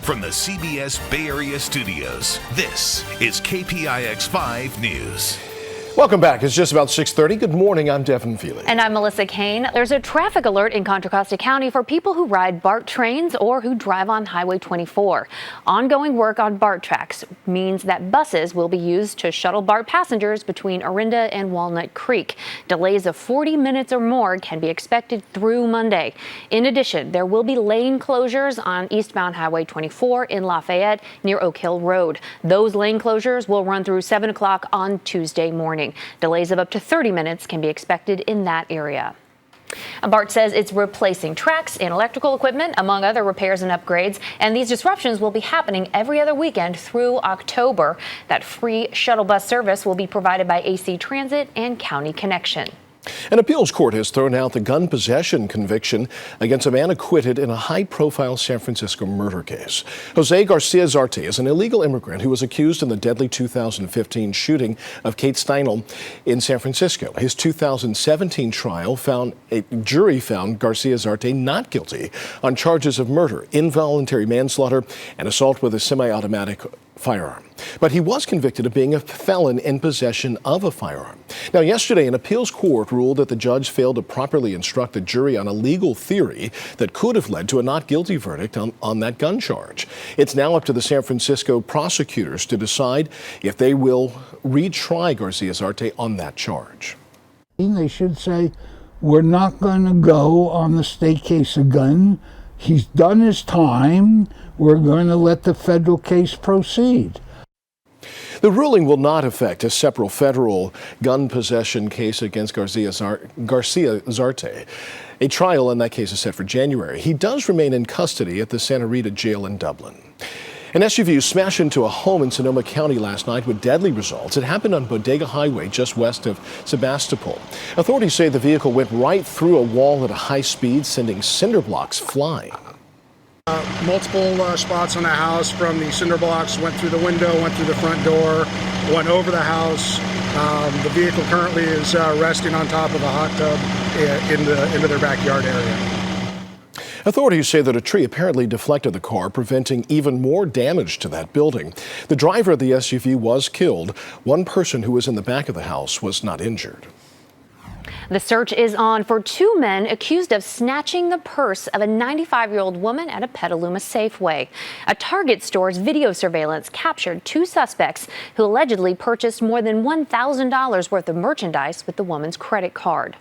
From the CBS Bay Area studios, this is KPIX 5 News. Welcome back. It's just about 6:30. Good morning. I'm Devin Fehely. And I'm Melissa Kane. There's a traffic alert in Contra Costa County for people who ride BART trains or who drive on Highway 24. Ongoing work on BART tracks means that buses will be used to shuttle BART passengers between Orinda and Walnut Creek. Delays of 40 minutes or more can be expected through Monday. In addition, there will be lane closures on eastbound Highway 24 in Lafayette near Oak Hill Road. Those lane closures will run through 7 o'clock on Tuesday morning. Delays of up to 30 minutes can be expected in that area. BART says it's replacing tracks and electrical equipment, among other repairs and upgrades, and these disruptions will be happening every other weekend through October. That free shuttle bus service will be provided by AC Transit and County Connection. An appeals court has thrown out the gun possession conviction against a man acquitted in a high-profile San Francisco murder case. Jose Garcia Zarte is an illegal immigrant who was accused in the deadly 2015 shooting of Kate Steinle in San Francisco. His 2017 trial a jury found Garcia Zarte not guilty on charges of murder, involuntary manslaughter, and assault with a semi-automatic firearm. But he was convicted of being a felon in possession of a firearm. Now, yesterday, an appeals court ruled that the judge failed to properly instruct the jury on a legal theory that could have led to a not guilty verdict on that gun charge. It's now up to the San Francisco prosecutors to decide if they will retry Garcia Zarte on that charge. They should say, we're not going to go on the state case of gun. He's done his time. We're going to let the federal case proceed. The ruling will not affect a separate federal gun possession case against Garcia Zarte. A trial in that case is set for January. He does remain in custody at the Santa Rita jail in Dublin. An SUV smashed into a home in Sonoma County last night with deadly results. It happened on Bodega Highway just west of Sebastopol. Authorities say the vehicle went right through a wall at a high speed, sending cinder blocks flying. Multiple spots on the house from the cinder blocks, went through the window, went through the front door, went over the house. The vehicle currently is resting on top of a hot tub into their backyard area. Authorities say that a tree apparently deflected the car, preventing even more damage to that building. The driver of the SUV was killed. One person who was in the back of the house was not injured. The search is on for two men accused of snatching the purse of a 95-year-old woman at a Petaluma Safeway. A Target store's video surveillance captured two suspects who allegedly purchased more than $1,000 worth of merchandise with the woman's credit card.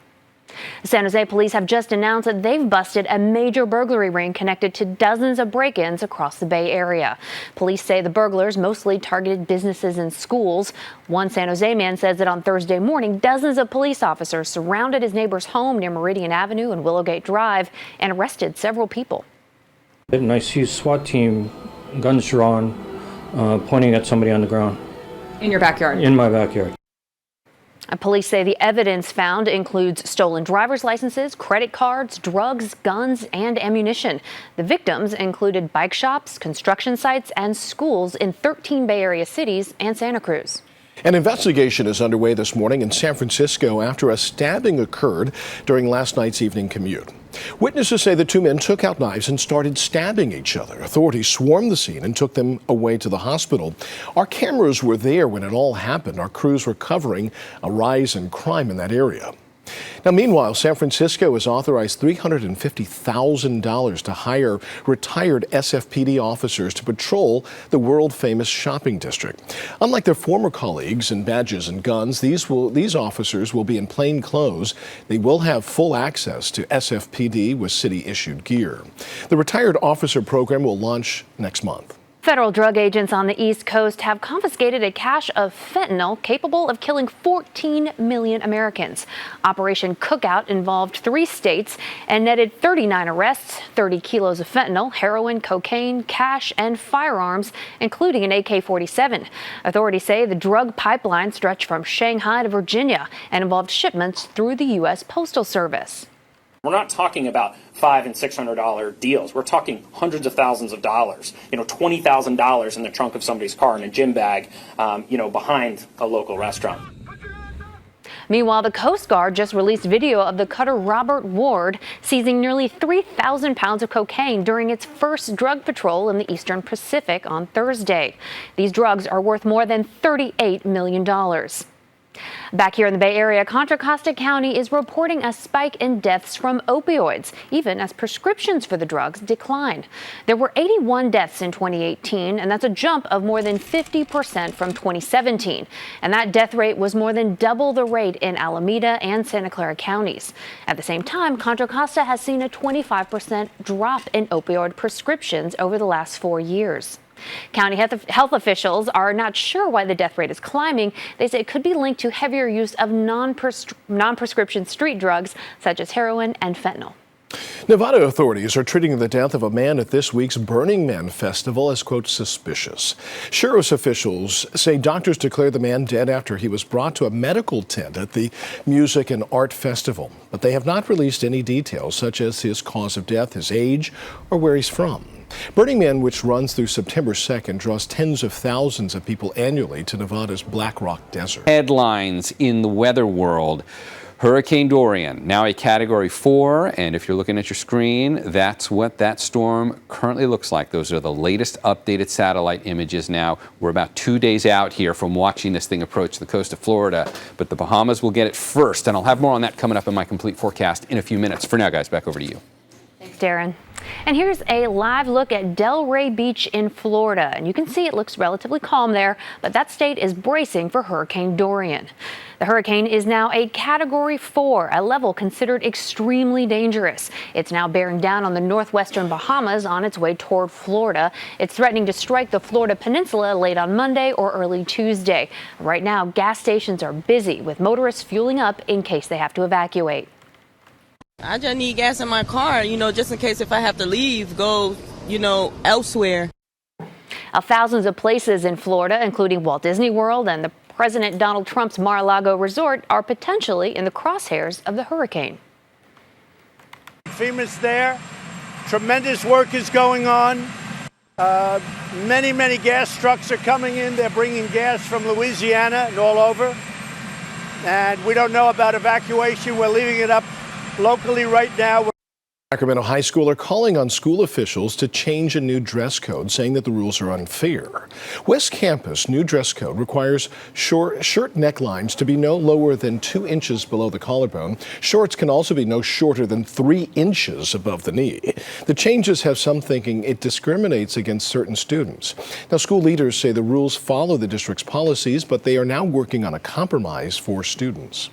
San Jose police have just announced that they've busted a major burglary ring connected to dozens of break-ins across the Bay Area. Police say the burglars mostly targeted businesses and schools. One San Jose man says that on Thursday morning, dozens of police officers surrounded his neighbor's home near Meridian Avenue and Willowgate Drive and arrested several people. And I see a SWAT team, guns drawn, pointing at somebody on the ground. In your backyard? In my backyard. Police say the evidence found includes stolen driver's licenses, credit cards, drugs, guns, and ammunition. The victims included bike shops, construction sites, and schools in 13 Bay Area cities and Santa Cruz. An investigation is underway this morning in San Francisco after a stabbing occurred during last night's evening commute. Witnesses say the two men took out knives and started stabbing each other. Authorities swarmed the scene and took them away to the hospital. Our cameras were there when it all happened. Our crews were covering a rise in crime in that area. Now, meanwhile, San Francisco has authorized $350,000 to hire retired SFPD officers to patrol the world-famous shopping district. Unlike their former colleagues in badges and guns, these officers will be in plain clothes. They will have full access to SFPD with city-issued gear. The retired officer program will launch next month. Federal drug agents on the East Coast have confiscated a cache of fentanyl capable of killing 14 million Americans. Operation Cookout involved 3 states and netted 39 arrests, 30 kilos of fentanyl, heroin, cocaine, cash, and firearms, including an AK-47. Authorities say the drug pipeline stretched from Shanghai to Virginia and involved shipments through the U.S. Postal Service. We're not talking about $500 and $600 deals. We're talking hundreds of thousands of dollars, $20,000 in the trunk of somebody's car in a gym bag, behind a local restaurant. Meanwhile, the Coast Guard just released video of the cutter Robert Ward seizing nearly 3,000 pounds of cocaine during its first drug patrol in the Eastern Pacific on Thursday. These drugs are worth more than $38 million. Back here in the Bay Area, Contra Costa County is reporting a spike in deaths from opioids, even as prescriptions for the drugs decline. There were 81 deaths in 2018, and that's a jump of more than 50% from 2017. And that death rate was more than double the rate in Alameda and Santa Clara counties. At the same time, Contra Costa has seen a 25% drop in opioid prescriptions over the last 4 years. County health officials are not sure why the death rate is climbing. They say it could be linked to heavier use of non-prescription street drugs such as heroin and fentanyl. Nevada authorities are treating the death of a man at this week's Burning Man festival as, quote, suspicious. Sheriff's officials say doctors declared the man dead after he was brought to a medical tent at the Music and Art Festival. But they have not released any details such as his cause of death, his age, or where he's from. Burning Man, which runs through September 2nd, draws tens of thousands of people annually to Nevada's Black Rock Desert. Headlines in the weather world. Hurricane Dorian, now a Category 4, and if you're looking at your screen, that's what that storm currently looks like. Those are the latest updated satellite images now. We're about 2 days out here from watching this thing approach the coast of Florida, but the Bahamas will get it first, and I'll have more on that coming up in my complete forecast in a few minutes. For now, guys, back over to you. Thanks, Darren. And here's a live look at Delray Beach in Florida. And you can see it looks relatively calm there, but that state is bracing for Hurricane Dorian. The hurricane is now a Category 4, a level considered extremely dangerous. It's now bearing down on the northwestern Bahamas on its way toward Florida. It's threatening to strike the Florida Peninsula late on Monday or early Tuesday. Right now, gas stations are busy with motorists fueling up in case they have to evacuate. I just need gas in my car, just in case if I have to leave, go, elsewhere. Thousands of places in Florida, including Walt Disney World and the President Donald Trump's Mar-a-Lago resort, are potentially in the crosshairs of the hurricane. FEMA's there. Tremendous work is going on. Many gas trucks are coming in. They're bringing gas from Louisiana and all over. And we don't know about evacuation. We're leaving it up locally right now. Sacramento High School are calling on school officials to change a new dress code, saying that the rules are unfair. West Campus' new dress code requires shirt necklines to be no lower than 2 inches below the collarbone. Shorts can also be no shorter than 3 inches above the knee. The changes have some thinking it discriminates against certain students. Now, school leaders say the rules follow the district's policies, but they are now working on a compromise for students.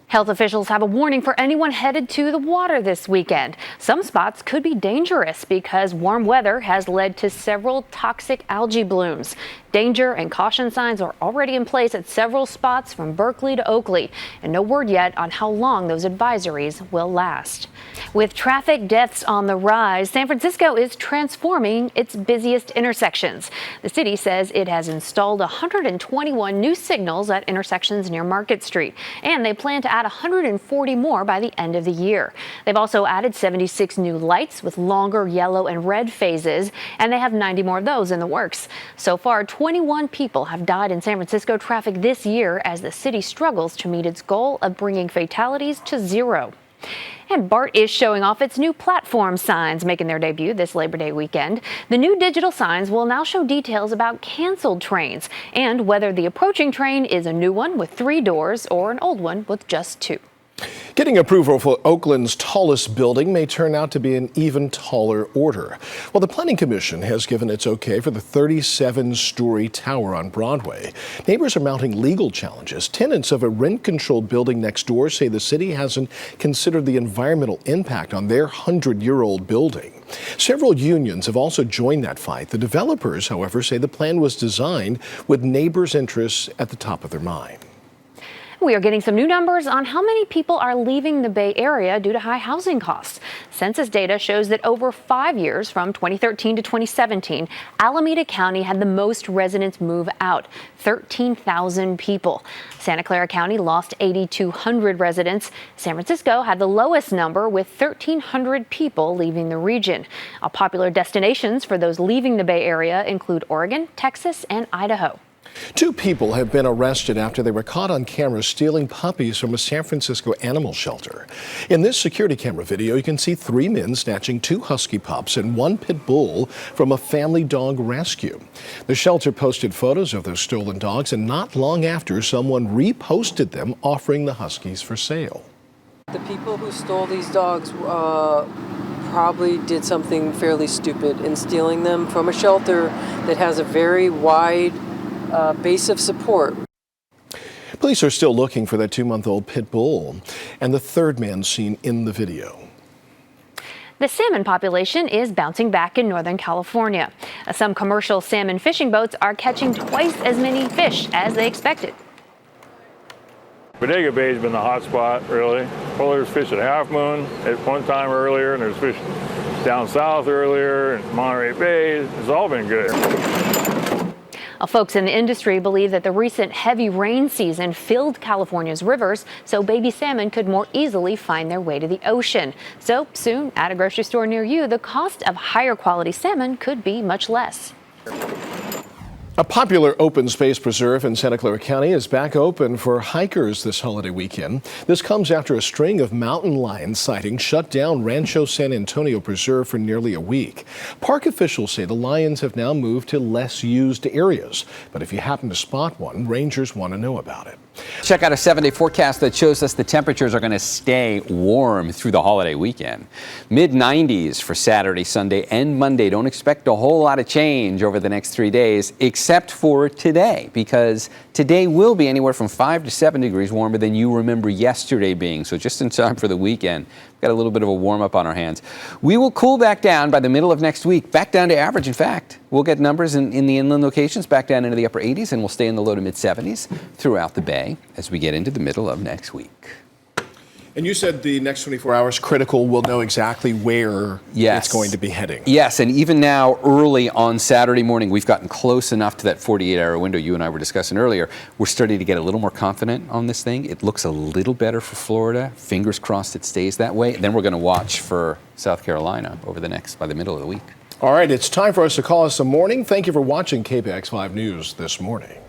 Health officials have a warning for anyone headed to the water this weekend. Some spots could be dangerous because warm weather has led to several toxic algae blooms. Danger and caution signs are already in place at several spots from Berkeley to Oakley, and no word yet on how long those advisories will last. With traffic deaths on the rise, San Francisco is transforming its busiest intersections. The city says it has installed 121 new signals at intersections near Market Street, and they plan to add 140 more by the end of the year. They've also added 76 new lights with longer yellow and red phases, and they have 90 more of those in the works. So far, 21 people have died in San Francisco traffic this year as the city struggles to meet its goal of bringing fatalities to 0. And BART is showing off its new platform signs, making their debut this Labor Day weekend. The new digital signs will now show details about canceled trains and whether the approaching train is a new one with 3 doors or an old one with just 2. Getting approval for Oakland's tallest building may turn out to be an even taller order. Well, the Planning Commission has given its okay for the 37-story tower on Broadway. Neighbors are mounting legal challenges. Tenants of a rent-controlled building next door say the city hasn't considered the environmental impact on their 100-year-old building. Several unions have also joined that fight. The developers, however, say the plan was designed with neighbors' interests at the top of their mind. We are getting some new numbers on how many people are leaving the Bay Area due to high housing costs. Census data shows that over 5 years, from 2013 to 2017, Alameda County had the most residents move out, 13,000 people. Santa Clara County lost 8,200 residents. San Francisco had the lowest number with 1,300 people leaving the region. Popular destinations for those leaving the Bay Area include Oregon, Texas, and Idaho. Two people have been arrested after they were caught on camera stealing puppies from a San Francisco animal shelter. In this security camera video, you can see three men snatching two husky pups and one pit bull from a family dog rescue. The shelter posted photos of those stolen dogs, and not long after, someone reposted them offering the huskies for sale. The people who stole these dogs probably did something fairly stupid in stealing them from a shelter that has a very wide base of support. Police are still looking for that 2-month-old pit bull and the third man seen in the video. The salmon population is bouncing back in Northern California. Some commercial salmon fishing boats are catching twice as many fish as they expected. Bodega Bay has been the hot spot, really. Well, there's fish at Half Moon at one time earlier, and there's fish down south earlier, and Monterey Bay. It's all been good. Folks in the industry believe that the recent heavy rain season filled California's rivers, so baby salmon could more easily find their way to the ocean. So soon, at a grocery store near you, the cost of higher quality salmon could be much less. A popular open space preserve in Santa Clara County is back open for hikers this holiday weekend. This comes after a string of mountain lion sightings shut down Rancho San Antonio Preserve for nearly a week. Park officials say the lions have now moved to less used areas. But if you happen to spot one, rangers want to know about it. Check out a 7-day forecast that shows us the temperatures are going to stay warm through the holiday weekend. Mid-90s for Saturday, Sunday, and Monday. Don't expect a whole lot of change over the next 3 days, except for today, because today will be anywhere from 5 to 7 degrees warmer than you remember yesterday being. So just in time for the weekend, we've got a little bit of a warm up on our hands. We will cool back down by the middle of next week, back down to average. In fact, we'll get numbers in the inland locations back down into the upper 80s, and we'll stay in the low to mid 70s throughout the bay as we get into the middle of next week. And you said the next 24 hours critical. We'll know exactly where it's going to be heading. Yes, and even now, early on Saturday morning, we've gotten close enough to that 48-hour window you and I were discussing earlier. We're starting to get a little more confident on this thing. It looks a little better for Florida. Fingers crossed it stays that way. Then we're going to watch for South Carolina by the middle of the week. All right, it's time for us to call us some morning. Thank you for watching KPIX 5 News this morning.